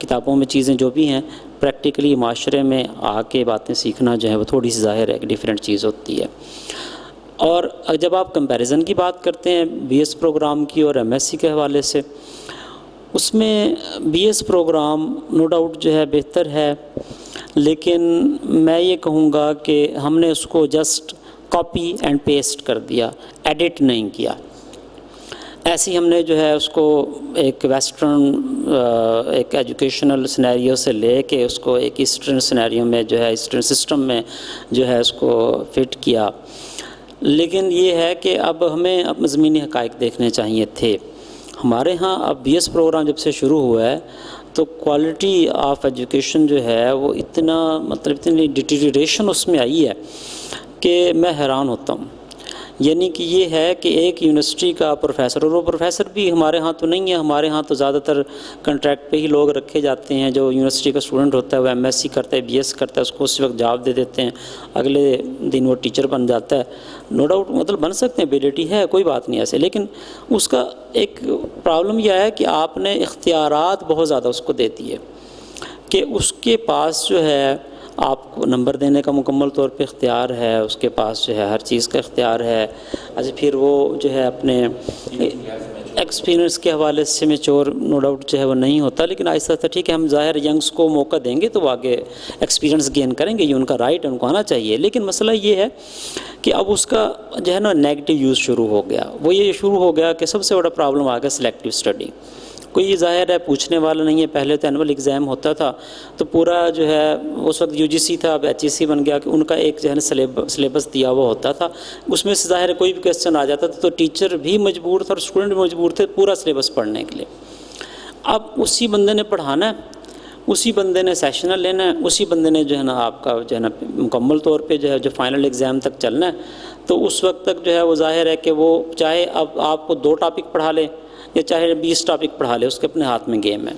کتابوں میں چیزیں جو بھی ہیں، پریکٹیکلی معاشرے میں آ کے باتیں سیکھنا جو ہے وہ تھوڑی سی ظاہر ہے ایک ڈیفرنٹ چیز ہوتی ہے۔ اور جب آپ کمپیریزن کی بات کرتے ہیں بی ایس پروگرام کی اور ایم ایس سی کے حوالے سے، اس میں B S program no doubt جو ہے بہتر ہے، لیکن میں یہ کہوں گا کہ ہم نے اس کو جسٹ کاپی اینڈ پیسٹ کر دیا، ایڈٹ نہیں کیا۔ ایسی ہم نے جو ہے اس کو ایک ویسٹرن ایک ایجوکیشنل سینیریو سے لے کے اس کو ایک ایسٹرن سینیریو میں جو ہے ایسٹرن سسٹم میں جو ہے اس کو فٹ کیا، لیکن یہ ہے کہ اب ہمیں اب زمینی حقائق دیکھنے چاہیے تھے۔ ہمارے ہاں اب بی ایس پروگرام جب سے شروع ہوا ہے تو کوالٹی آف ایجوکیشن جو ہے وہ اتنی ڈیٹیریشن اس میں آئی ہے کہ میں حیران ہوتا ہوں۔ یعنی کہ یہ ہے کہ ایک یونیورسٹی کا پروفیسر، اور وہ پروفیسر بھی ہمارے ہاں تو نہیں ہے، ہمارے ہاں تو زیادہ تر کنٹریکٹ پہ ہی لوگ رکھے جاتے ہیں۔ جو یونیورسٹی کا اسٹوڈنٹ ہوتا ہے وہ ایم ایس سی کرتا ہے، بی ایس کرتا ہے، اس کو اسی وقت جاب دے دیتے ہیں، اگلے دن وہ ٹیچر بن جاتا ہے۔ نو ڈاؤٹ بن سکتے ہیں، ایبیلٹی ہے، کوئی بات نہیں ایسے، لیکن اس کا ایک پرابلم یہ ہے کہ آپ نے اختیارات بہت زیادہ اس کو دے دیے کہ اس کے پاس جو ہے آپ کو نمبر دینے کا مکمل طور پہ اختیار ہے، اس کے پاس جو ہے ہر چیز کا اختیار ہے۔ اچھا پھر وہ جو ہے اپنے ایکسپیرینس کے حوالے سے میچور نو ڈاؤٹ جو ہے وہ نہیں ہوتا، لیکن آہستہ آہستہ ٹھیک ہے ہم ظاہر ینگس کو موقع دیں گے تو وہ آگے ایکسپیرینس گین کریں گے، یہ ان کا رائٹ ہے، ان کو آنا چاہیے۔ لیکن مسئلہ یہ ہے کہ اب اس کا جو ہے نا نیگیٹو یوز شروع ہو گیا۔ وہ یہ شروع ہو گیا کہ سب سے بڑا پرابلم آ گیا سلیکٹیو اسٹڈی۔ کوئی ظاہر ہے پوچھنے والا نہیں ہے، پہلے تو اینول ایگزام ہوتا تھا تو پورا جو ہے اس وقت یو جی سی تھا، اب ایچ ای سی بن گیا کہ ان کا ایک جو ہے نا سلیبس دیا ہوا ہوتا تھا، اس میں سے ظاہر ہے کوئی بھی کویسچن آ جاتا تھا تو ٹیچر بھی مجبور تھا اور اسٹوڈنٹ بھی مجبور تھے پورا سلیبس پڑھنے کے لیے۔ اب اسی بندے نے پڑھانا ہے، اسی بندے نے سیشنل لینا ہے، اسی بندے نے جو ہے نا آپ کا جو ہے نا مکمل طور پہ جو ہے جو فائنل ایگزام تک چلنا ہے، تو اس وقت تک جو ہے وہ ظاہر ہے کہ وہ چاہے اب آپ کو 2 ٹاپک پڑھا لے یا چاہے 20 ٹاپک پڑھا لے، اس کے اپنے ہاتھ میں گیم ہے۔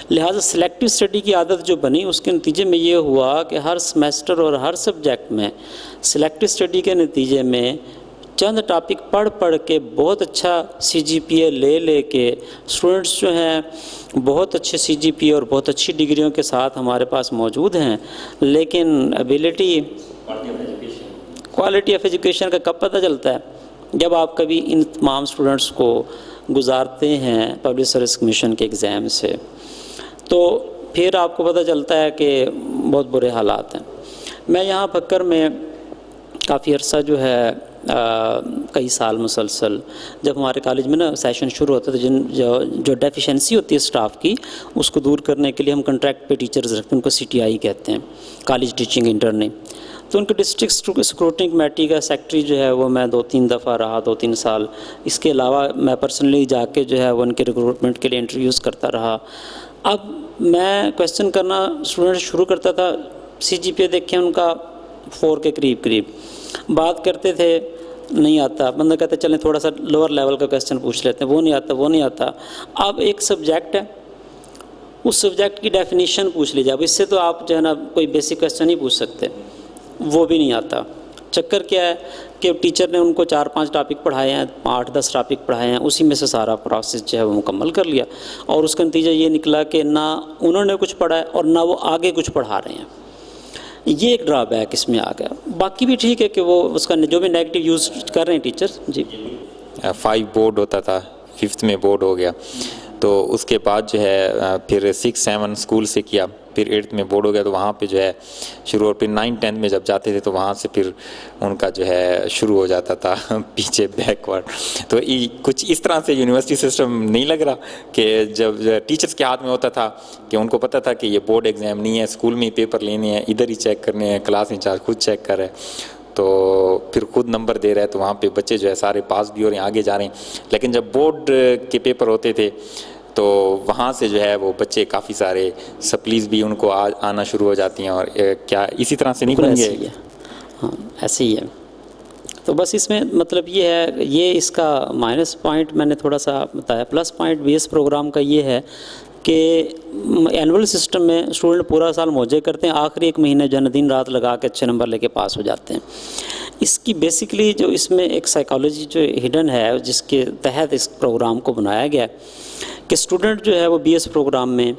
لہٰذا سلیکٹیو اسٹڈی کی عادت جو بنی اس کے نتیجے میں یہ ہوا کہ ہر سمیسٹر اور ہر سبجیکٹ میں سلیکٹیو اسٹڈی کے نتیجے میں چند ٹاپک پڑھ کے بہت اچھا سی جی پی اے لے کے اسٹوڈنٹس جو ہیں بہت اچھے سی جی پی اے اور بہت اچھی ڈگریوں کے ساتھ ہمارے پاس موجود ہیں، لیکن ایبیلٹی کوالٹی آف ایجوکیشن کا کب پتہ چلتا ہے؟ جب آپ کبھی ان تمام اسٹوڈنٹس کو گزارتے ہیں پبلک سروس کمیشن کے ایگزام سے، تو پھر آپ کو پتہ چلتا ہے کہ بہت برے حالات ہیں۔ میں یہاں بکر میں کافی عرصہ جو ہے کئی سال مسلسل جب ہمارے کالج میں نا سیشن شروع ہوتا تھا، جو ڈیفیشنسی ہوتی ہے اسٹاف کی اس کو دور کرنے کے لیے ہم کنٹریکٹ پہ ٹیچرز رکھتے ہیں، ان کو سی ٹی آئی کہتے ہیں، کالج ٹیچنگ انٹرنی۔ تو ان کے ڈسٹرکٹ اسکروٹنگ کمیٹی کا سیکٹری جو ہے وہ میں 2-3 دفعہ رہا، 2-3 سال۔ اس کے علاوہ میں پرسنلی جا کے جو ہے وہ ان کے ریکروٹمنٹ کے لیے انٹرویوز کرتا رہا۔ اب میں کویسچن کرنا اسٹوڈنٹ شروع کرتا تھا، سی جی پی اے دیکھیں ان کا 4 کے قریب، بات کرتے تھے نہیں آتا، بندہ کہتا ہے چلیں تھوڑا سا لوور لیول کا کویسچن پوچھ لیتے ہیں، وہ نہیں آتا۔ اب ایک سبجیکٹ ہے، اس سبجیکٹ کی ڈیفینیشن پوچھ لیجیے، اب اس سے تو آپ جو ہے نا کوئی بیسک کویسچن نہیں پوچھ سکتے، وہ بھی نہیں آتا۔ چکر کیا ہے کہ ٹیچر نے ان کو 4-5 ٹاپک پڑھائے ہیں، 8-10 ٹاپک پڑھائے ہیں، اسی میں سے سارا پروسیس جو ہے وہ مکمل کر لیا، اور اس کا نتیجہ یہ نکلا کہ نہ انہوں نے کچھ پڑھا ہے اور نہ وہ آگے کچھ پڑھا رہے ہیں۔ یہ ایک ڈرا بیک اس میں آ گیا۔ باقی بھی ٹھیک ہے کہ وہ اس کا جو بھی نیگیٹو یوز کر رہے ہیں ٹیچر۔ جی 5 بورڈ ہوتا تھا، 5th میں بورڈ ہو گیا، تو اس کے بعد جو ہے پھر 6-7 اسکول سے کیا، پھر 8th میں بورڈ ہو گیا، تو وہاں پہ جو ہے شروع، اور پھر 9-10 میں جب جاتے تھے تو وہاں سے پھر ان کا جو ہے شروع ہو جاتا تھا پیچھے بیکورڈ۔ تو کچھ اس طرح سے یونیورسٹی سسٹم نہیں لگ رہا کہ جب ٹیچرز کے ہاتھ میں ہوتا تھا کہ ان کو پتہ تھا کہ یہ بورڈ ایگزام نہیں ہے، اسکول میں ہی پیپر لینے ہیں، ادھر ہی چیک کرنے ہیں، کلاس انچارج خود چیک کر رہے تو پھر خود نمبر دے رہا ہے، تو وہاں پہ بچے جو ہے سارے پاس بھی ہو رہے ہیں، آگے جا رہے ہیں۔ لیکن جب بورڈ کے پیپر ہوتے تھے تو وہاں سے جو ہے وہ بچے کافی سارے سپلیز بھی ان کو آنا شروع ہو جاتی ہیں، اور کیا اسی طرح سے نہیں بن گئے؟ ہاں ایسے ہی ہے۔ تو بس اس میں مطلب یہ ہے، یہ اس کا مائنس پوائنٹ میں نے تھوڑا سا بتایا۔ Plus point B S program کا یہ ہے کہ اینول سسٹم میں اسٹوڈنٹ پورا سال موجے کرتے ہیں، آخری 1 مہینے جو ہے دن رات لگا کے اچھے نمبر لے کے پاس ہو جاتے ہیں۔ اس کی بیسکلی جو اس میں ایک سائیکالوجی جو ہڈن ہے جس کے تحت اس پروگرام کو بنایا گیا ہے کہ اسٹوڈنٹ جو ہے وہ بی ایس پروگرام میں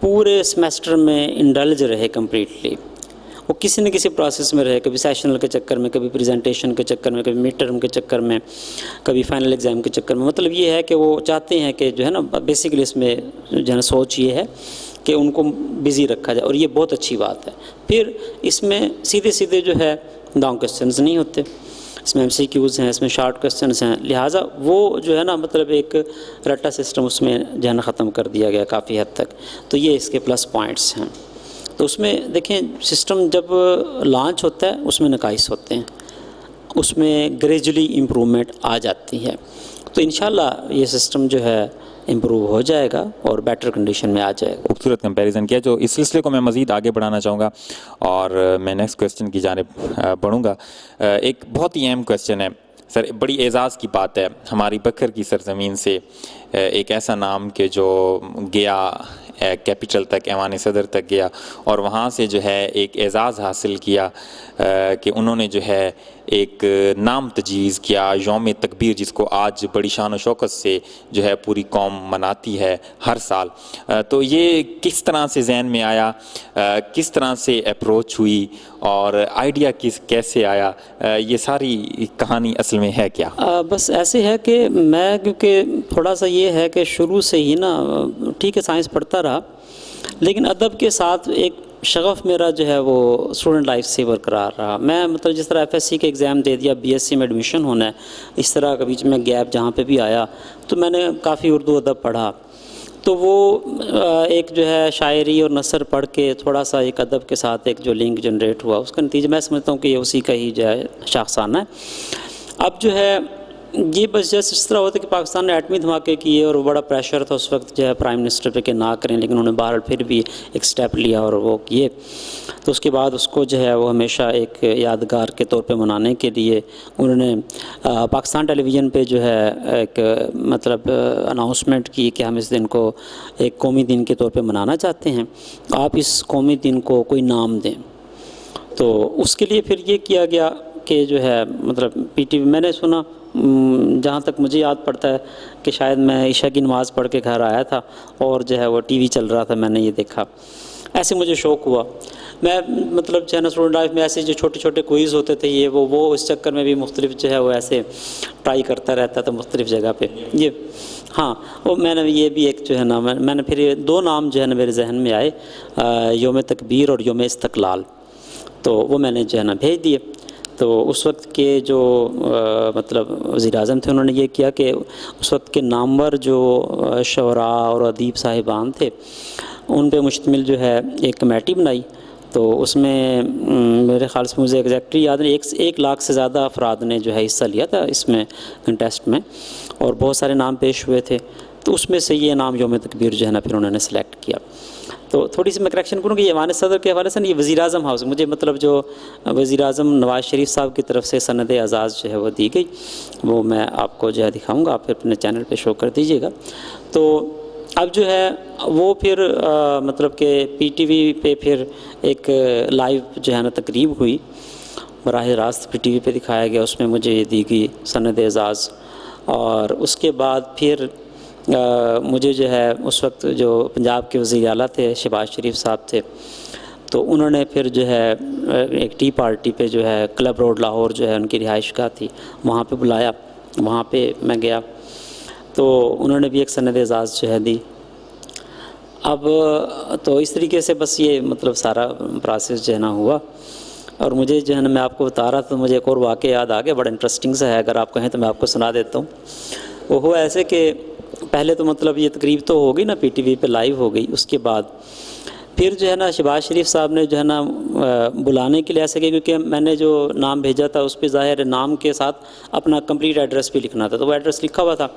پورے سمیسٹر میں انڈلج رہے کمپلیٹلی، وہ کسی نہ کسی پروسیس میں رہے، کبھی سیشنل کے چکر میں، کبھی پریزنٹیشن کے چکر میں، کبھی مڈ ٹرم کے چکر میں، کبھی فائنل ایگزام کے چکر میں. مطلب یہ ہے کہ وہ چاہتے ہیں کہ جو ہے نا بیسیکلی اس میں جو ہے نا سوچ یہ ہے کہ ان کو بزی رکھا جائے، اور یہ بہت اچھی بات ہے. پھر اس میں سیدھے سیدھے جو ہے لانگ کوسچنز نہیں ہوتے، اس میں MCQs ہیں، اس میں شارٹ کوسچنز ہیں، لہٰذا وہ جو ہے نا مطلب ایک رٹا سسٹم اس میں جو ہے نا ختم کر دیا گیا کافی حد تک. تو یہ اس کے پلس پوائنٹس ہیں. تو اس میں دیکھیں سسٹم جب لانچ ہوتا ہے اس میں نقائص ہوتے ہیں، اس میں گریجولی امپرومنٹ آ جاتی ہے. تو انشاءاللہ یہ سسٹم جو ہے امپروو ہو جائے گا اور بیٹر کنڈیشن میں آ جائے گا. خوبصورت کمپیریزن کیا، جو اس سلسلے کو میں مزید آگے بڑھانا چاہوں گا اور میں نیکسٹ کویسچن کی جانب بڑھوں گا. ایک بہت ہی اہم کویسچن ہے سر، بڑی اعزاز کی بات ہے ہماری بکر کی سرزمین سے ایک ایسا نام کہ جو گیا کیپٹل تک، ایوان صدر تک گیا اور وہاں سے جو ہے ایک اعزاز حاصل کیا کہ انہوں نے جو ہے ایک نام تجویز کیا یوم تکبیر، جس کو آج بڑی شان و شوکت سے جو ہے پوری قوم مناتی ہے ہر سال. تو یہ کس طرح سے ذہن میں آیا، کس طرح سے اپروچ ہوئی اور آئیڈیا کیسے آیا، یہ ساری کہانی اصل میں ہے کیا؟ بس ایسے ہے کہ میں کیونکہ تھوڑا سا یہ ہے کہ شروع سے ہی نا ٹھیک ہے سائنس پڑھتا رہا، لیکن ادب کے ساتھ ایک شغف میرا جو ہے وہ اسٹوڈنٹ لائف سے برقرار رہا. میں مطلب جس طرح FSC کے ایگزام دے دیا، BSc میں ایڈمیشن ہونا ہے، اس طرح کے بیچ میں گیپ جہاں پہ بھی آیا تو میں نے کافی اردو ادب پڑھا. تو وہ ایک جو ہے شاعری اور نثر پڑھ کے تھوڑا سا ایک ادب کے ساتھ ایک جو لنک جنریٹ ہوا، اس کا نتیجہ میں سمجھتا ہوں کہ یہ اسی کا ہی جو ہے شاخسانہ ہے. اب جو ہے یہ بس جیسے اس طرح ہوتا ہے کہ پاکستان نے ایٹمی دھماکے کیے اور بڑا پریشر تھا اس وقت جو ہے پرائم منسٹر پہ کہ نہ کریں، لیکن انہوں نے بہرحال پھر بھی ایک سٹیپ لیا اور وہ کیے. تو اس کے بعد اس کو جو ہے وہ ہمیشہ ایک یادگار کے طور پہ منانے کے لیے انہوں نے پاکستان ٹیلی ویژن پہ جو ہے ایک مطلب اناؤنسمنٹ کی کہ ہم اس دن کو ایک قومی دن کے طور پہ منانا چاہتے ہیں، آپ اس قومی دن کو کوئی نام دیں. تو اس کے لیے پھر یہ کیا گیا کہ جو ہے مطلب PTV میں نے سنا، جہاں تک مجھے یاد پڑتا ہے کہ شاید میں عشاء کی نماز پڑھ کے گھر آیا تھا اور جو ہے وہ TV چل رہا تھا، میں نے یہ دیکھا، ایسے مجھے شوق ہوا. میں مطلب جو ہے نا اسٹوڈنٹ لائف میں ایسے جو چھوٹے چھوٹے کوئز ہوتے تھے یہ وہ اس چکر میں بھی مختلف جو ہے وہ ایسے ٹرائی کرتا رہتا تھا مختلف جگہ پہ. یہ ہاں وہ میں نے یہ بھی ایک جو ہے نا میں نے پھر یہ 2 نام جو ہے نا میرے ذہن میں آئے، یوم تکبیر اور یوم استقلال. تو وہ میں نے جو ہے نا بھیج دیے. تو اس وقت کے جو مطلب وزیر اعظم تھے انہوں نے یہ کیا کہ اس وقت کے نامور جو شعراء اور ادیب صاحبان تھے ان پہ مشتمل جو ہے ایک کمیٹی بنائی. تو اس میں میرے خیال سے مجھے ایگزیکٹلی یاد نہیں، 1 لاکھ سے زیادہ افراد نے جو ہے حصہ لیا تھا اس میں کنٹیسٹ میں، اور بہت سارے نام پیش ہوئے تھے. تو اس میں سے یہ نام یوم تکبیر جو ہے نا پھر انہوں نے سلیکٹ کیا. تو تھوڑی سی میں کریکشن کروں کہ یہ ایوان صدر کے حوالے سے یہ وزیر اعظم ہاؤس، مجھے مطلب جو وزیر اعظم نواز شریف صاحب کی طرف سے سند اعزاز جو ہے وہ دی گئی، وہ میں آپ کو جو ہے دکھاؤں گا، آپ پھر اپنے چینل پہ شو کر دیجیے گا. تو اب جو ہے وہ پھر مطلب کہ PTV پہ پھر ایک لائیو جو ہے نا تقریب ہوئی، براہ راست PTV پہ دکھایا گیا، اس میں مجھے یہ دی گئی سند اعزاز. اور اس کے بعد پھر مجھے جو ہے اس وقت جو پنجاب کے وزیر اعلیٰ تھے شہباز شریف صاحب تھے، تو انہوں نے پھر جو ہے ایک ٹی پارٹی پہ جو ہے کلب روڈ لاہور جو ہے ان کی رہائش گاہ تھی وہاں پہ بلایا، وہاں پہ میں گیا. تو انہوں نے بھی ایک سند اعزاز جو ہے دی. اب تو اس طریقے سے بس یہ مطلب سارا پروسیس جو ہے نا ہوا. اور مجھے جو ہے نا میں آپ کو بتا رہا تھا، مجھے ایک اور واقعہ یاد آ گیا، بڑا انٹرسٹنگ سا ہے، اگر آپ کہیں تو میں آپ کو سنا دیتا ہوں. وہ ہوا ایسے کہ پہلے تو مطلب یہ تقریب تو ہو گئی نا PTV پہ لائیو ہو گئی، اس کے بعد پھر جو ہے نا شہباز شریف صاحب نے جو ہے نا بلانے کے لیے ایسے کہ کیونکہ میں نے جو نام بھیجا تھا اس پہ ظاہر نام کے ساتھ اپنا کمپلیٹ ایڈریس بھی لکھنا تھا، تو وہ ایڈریس لکھا ہوا تھا.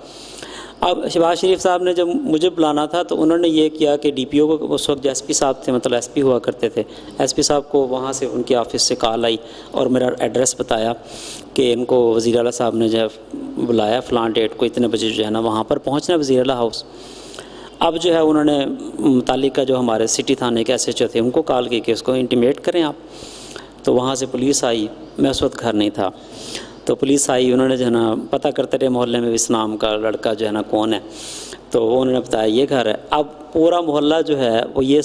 اب شہباز شریف صاحب نے جب مجھے بلانا تھا تو انہوں نے یہ کیا کہ DPO کو، اس وقت جو SP صاحب تھے مطلب SP ہوا کرتے تھے، SP صاحب کو وہاں سے ان کے آفس سے کال آئی اور میرا ایڈریس بتایا کہ ان کو وزیر اعلیٰ صاحب نے جو ہے بلایا فلاں ڈیٹ کو اتنے بجے جو ہے نا وہاں پر پہنچنا وزیر اعلیٰ ہاؤس. اب جو ہے انہوں نے متعلقہ جو ہمارے سٹی تھانے کے SHO تھے ان کو کال کی کہ اس کو انٹیمیٹ کریں آپ. تو وہاں سے پولیس آئی، میں اس وقت گھر نہیں تھا. تو پولیس آئی, انہوں نے جو ہے نا پتہ کرتے رہے محلے میں اس نام کا لڑکا جو ہے نا کون ہے, تو وہ انہوں نے بتایا یہ گھر ہے. اب پورا محلہ جو ہے وہ یہ